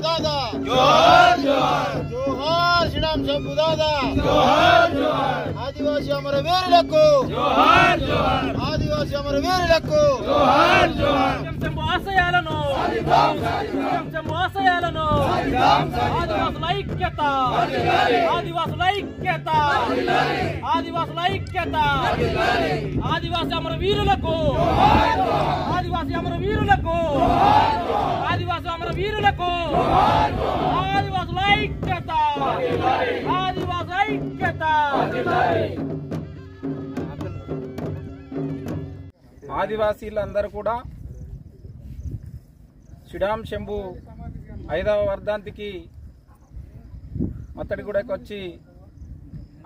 दादा जोहार जोहार जोहार श्रीराम शंभु दादा जोहार जोहार आदिवासी अमर वीरुలకు जोहार जोहार आदिवासी अमर वीरुలకు जोहार जोहार शंभु आशयाలను सालिदाम सालिदाम शंभु आशयाలను सालिदाम ఆదివాసుల ఐక్యత ఆదివాసుల ఐక్యత ఆదివాసుల ఐక్యత ఆదివాసి అమర వీరులకు ఆదివాసి అమర వీరులకు ఆదివాసి అమర వీరులకు ఆదివాసుల ఐక్యత ఆదివాసుల ఐక్యత ఆదివాసీలందరూ కూడా శ్రీరామ్ శంభు 5వ వర్ధంతికి మత్తడిగూడకు వచ్చి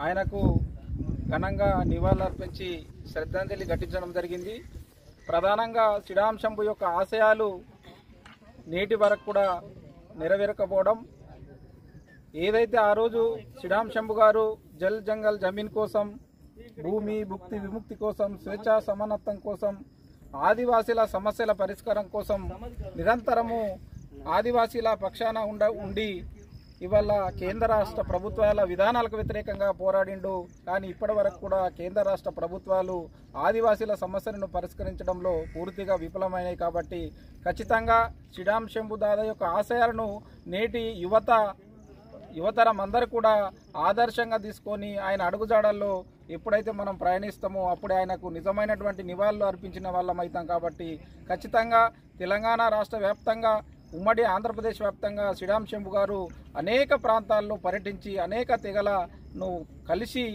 ఆయనకు ఘనంగా నివాళులర్పించి శ్రద్ధాంజలి ఘటించడం జరిగింది. ప్రధానంగా శ్రీరామ్ శంభు యొక్క ఆశయాలు నేటి వరకు కూడా నెరవేరకపోవడం, ఏదైతే ఆ రోజు శ్రీరామ్ శంభు గారు జల్ జంగల్ జమీన్ కోసం, భూమి భుక్తి విముక్తి కోసం, స్వేచ్ఛా సమానత్వం కోసం, ఆదివాసీల సమస్యల పరిష్కారం కోసం నిరంతరము ఆదివాసీల పక్షాన ఉండి ఇవాళ కేంద్ర రాష్ట్ర ప్రభుత్వాల విధానాలకు వ్యతిరేకంగా పోరాడిండు. కానీ ఇప్పటి వరకు కూడా కేంద్ర రాష్ట్ర ప్రభుత్వాలు ఆదివాసీల సమస్యలను పరిష్కరించడంలో పూర్తిగా విఫలమైనాయి. కాబట్టి ఖచ్చితంగా శ్రీరామ్ శంభు దాదా యొక్క ఆశయాలను నేటి యువతరం అందరూ కూడా ఆదర్శంగా తీసుకొని ఆయన అడుగుజాడల్లో ఎప్పుడైతే మనం ప్రయాణిస్తామో అప్పుడే ఆయనకు నిజమైనటువంటి నివాళులు అర్పించిన వాళ్ళం అవుతాం. కాబట్టి ఖచ్చితంగా తెలంగాణ రాష్ట్ర వ్యాప్తంగా, ఉమ్మడి ఆంధ్రప్రదేశ్ వ్యాప్తంగా శ్రీరామ్ శంభు గారు అనేక ప్రాంతాల్లో పర్యటించి అనేక తెగలను కలిసి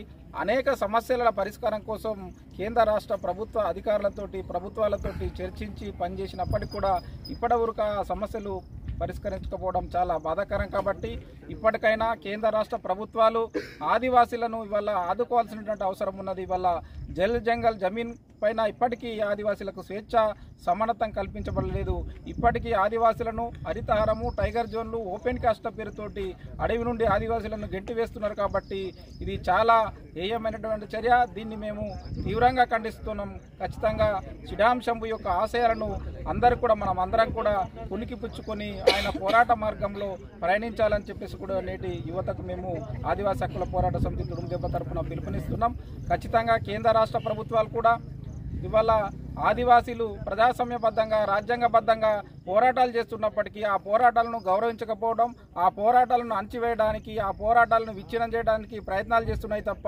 అనేక సమస్యల పరిష్కారం కోసం కేంద్ర రాష్ట్ర ప్రభుత్వ అధికారులతోటి ప్రభుత్వాలతోటి చర్చించి పనిచేసినప్పటికీ కూడా ఇప్పటివరకు ఆ సమస్యలు పరిష్కరించకపోవడం చాలా బాధాకరం. కాబట్టి ఇప్పటికైనా కేంద్ర రాష్ట్ర ప్రభుత్వాలు ఆదివాసీలను ఇవాళ ఆదుకోవాల్సినటువంటి అవసరం ఉన్నది. ఇవాళ జల్ జంగల్ జమీన్ పైన ఇప్పటికీ ఆదివాసీలకు స్వేచ్ఛ సమానత్వం కల్పించబడలేదు. ఇప్పటికీ ఆదివాసీలను హరితహారము, టైగర్ జోన్లు, ఓపెన్ కాస్ట్ పేరుతోటి అడవి నుండి ఆదివాసీలను గెంటి వేస్తున్నారు. కాబట్టి ఇది చాలా హేయమైనటువంటి చర్య. దీన్ని మేము తీవ్రంగా ఖండిస్తున్నాం. ఖచ్చితంగా శ్రీరామ్ శంభు యొక్క ఆశయాలను మనం అందరం కూడా పుణికిపుచ్చుకొని ఆయన పోరాట మార్గంలో ప్రయాణించాలని చెప్పేసి కూడా నేటి యువతకు మేము ఆదివాసీ హక్కుల పోరాట సమితి తుడుందెబ్బ తరఫున పిలుపునిస్తున్నాం. ఖచ్చితంగా కేంద్ర రాష్ట్ర ప్రభుత్వాలు కూడా ఇవాళ ఆదివాసీలు ప్రజాస్వామ్యబద్ధంగా, రాజ్యాంగబద్ధంగా పోరాటాలు చేస్తున్నప్పటికీ ఆ పోరాటాలను గౌరవించకపోవడం, ఆ పోరాటాలను అణచివేయడానికి, ఆ పోరాటాలను విచ్ఛిన్నం చేయడానికి ప్రయత్నాలు చేస్తున్నాయి తప్ప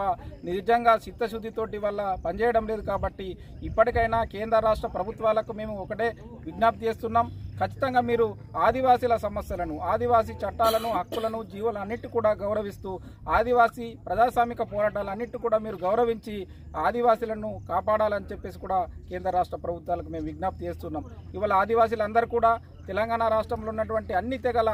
నిజంగా చిత్తశుద్ధితోటి వల్ల పనిచేయడం లేదు. కాబట్టి ఇప్పటికైనా కేంద్ర రాష్ట్ర ప్రభుత్వాలకు మేము ఒకటే విజ్ఞప్తి చేస్తున్నాం. ఖచ్చితంగా మీరు ఆదివాసీల సమస్యలను, ఆదివాసీ చట్టాలను, హక్కులను, జీవులన్నిటి కూడా గౌరవిస్తూ ఆదివాసీ ప్రజాస్వామిక పోరాటాలన్నిటి కూడా మీరు గౌరవించి ఆదివాసీలను కాపాడాలని చెప్పేసి కూడా కేంద్ర రాష్ట్ర ప్రభుత్వాలకు మేము విజ్ఞప్తి చేస్తున్నాం. ఇవాళ ఆదివాసీలందరూ కూడా తెలంగాణ రాష్ట్రంలో ఉన్నటువంటి అన్ని తెగల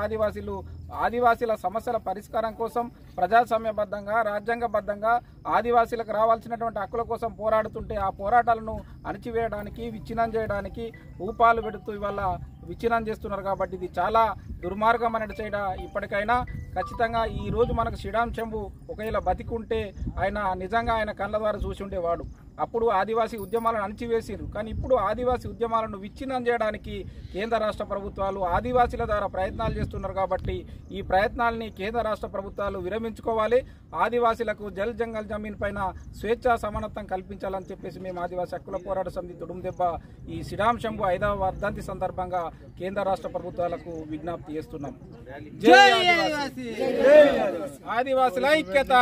ఆదివాసీల సమస్యల పరిష్కారం కోసం ప్రజాస్వామ్యబద్ధంగా, రాజ్యాంగబద్ధంగా ఆదివాసీలకు రావాల్సినటువంటి హక్కుల కోసం పోరాడుతుంటే ఆ పోరాటాలను అణచివేయడానికి, విచ్ఛిన్నం చేయడానికి ఊపాలు పెడుతూ ఇవాళ విచ్ఛిన్నం చేస్తున్నారు. కాబట్టి ఇది చాలా దుర్మార్గమైన చేయడం. ఇప్పటికైనా ఖచ్చితంగా ఈరోజు మనకు శ్రీరామ్ శంభు ఒకవేళ బతికుంటే ఆయన నిజంగా ఆయన కళ్ళ ద్వారా చూసి ఉండేవాడు. అప్పుడు ఆదివాసీ ఉద్యమాలను అణచివేసిరు. కానీ ఇప్పుడు ఆదివాసీ ఉద్యమాలను విచ్ఛిన్నం చేయడానికి కేంద్ర రాష్ట్ర ప్రభుత్వాలు ఆదివాసీల ద్వారా ప్రయత్నాలు చేస్తున్నారు. కాబట్టి ఈ ప్రయత్నాలని కేంద్ర రాష్ట్ర ప్రభుత్వాలు విరమించుకోవాలి. ఆదివాసీలకు జల్ జంగల్ జమీన్ పైన స్వేచ్ఛా సమానత్వం కల్పించాలని చెప్పేసి మేము ఆదివాసీ హక్కుల పోరాట సమితి తుడుందెబ్బ ఈ శ్రీరామ్ శంభు 5వ వర్ధంతి సందర్భంగా కేంద్ర రాష్ట్ర ప్రభుత్వాలకు విజ్ఞప్తి చేస్తున్నాం. జై ఆదివాసీ, ఆదివాసీల ఐక్యత.